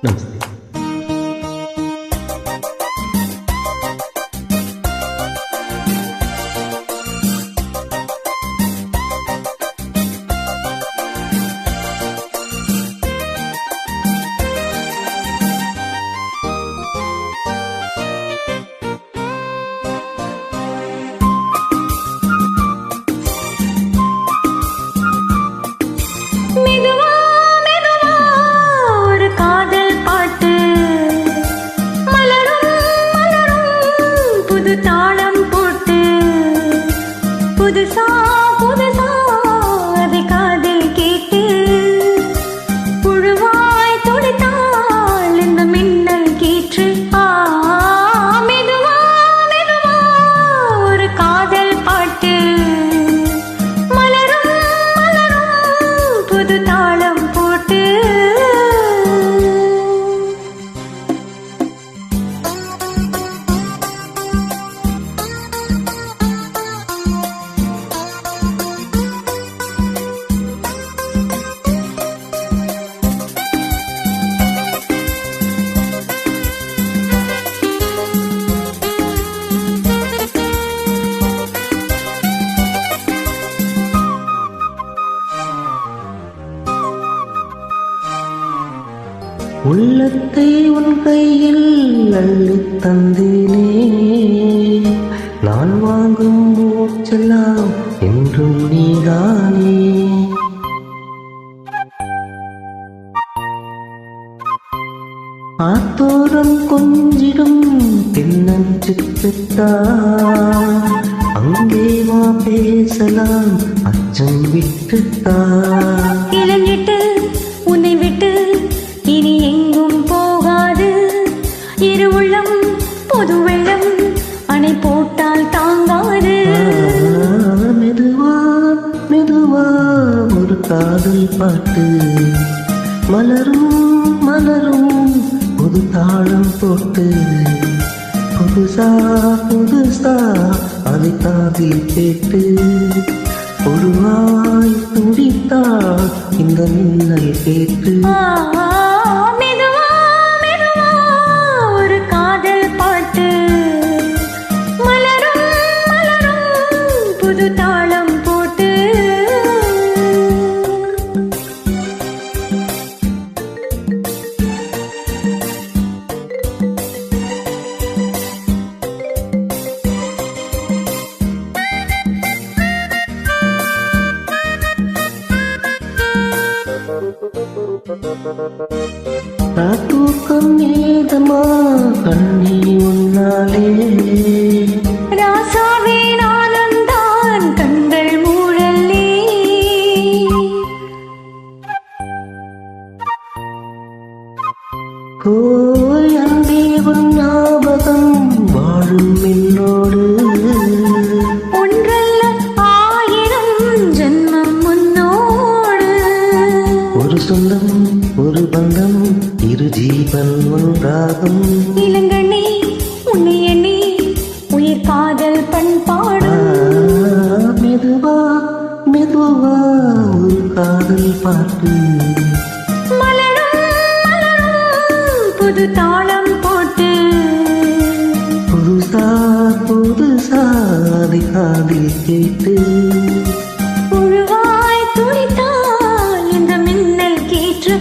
நமஸ்தே. புதுசா புதுசா அதை காதில் கேட்டு புழுவாய் துடித்தாள் இந்த மின்னல் கீற்று. மெதுவா மெதுவா ஒரு காதல் பாட்டு மலரும் மலரும் புது தாளம் போட்டு. உள்ளத்தை உன் கையில் அள்ளித் தந்தேனே, நான் வாங்கும் மூச்செல்லாம் என்றும் நீதானே. ஆத்தோரம் கொஞ்சிடும் தென்னஞ்சித்தா, அங்கே வா பேசலாம் அச்சம் விட்டுத்தா. இளஞ்சிட்டு உன்னை விட்டு இனி எங்கும் போகாது, இரு உள்ளம் பொது வெள்ளம் அணை போட்டால் தாங்காது. மெதுவா மெதுவா ஒரு காதல் பாட்டு மலரும் மலரும் புது தாளம் போட்டு. புதுசா புதுசா அதை காதில் கேட்டு ஒருவாய் துடித்தாள் இந்த மின்னல் கேட்டு. மெதுவா மெதுவா ஒரு காதல் பாட்டு மலரும் மலரும் புது தாளம் போட்டு. தூக்கம் ஏதமா கண்ணி உன்னாலே, ராசாவே நானந்தான் கண்கள் மூடலே. கோய் அன்பே உன் ஞாபகம் வாழும் என்னோடு. ஒன்றல்ல ஆயிரம் ஜென்மம் முன்னோடு. ஒரு சொந்தம் ஒரு பந்தம் இரு ஜீவன் ஒன்றாகும். இளங்கண்ணி உன்னை எண்ணி உயிர் காதல் பண்பாடும். மெதுவா மெதுவா ஒரு காதல் பாட்டு மலரும் மலரும் புது தாளம் போட்டு. புதுசா புதுசா அதை காதில் கேட்டு புழுவாய் துடித்தால் இந்த மின்னல் கீற்று.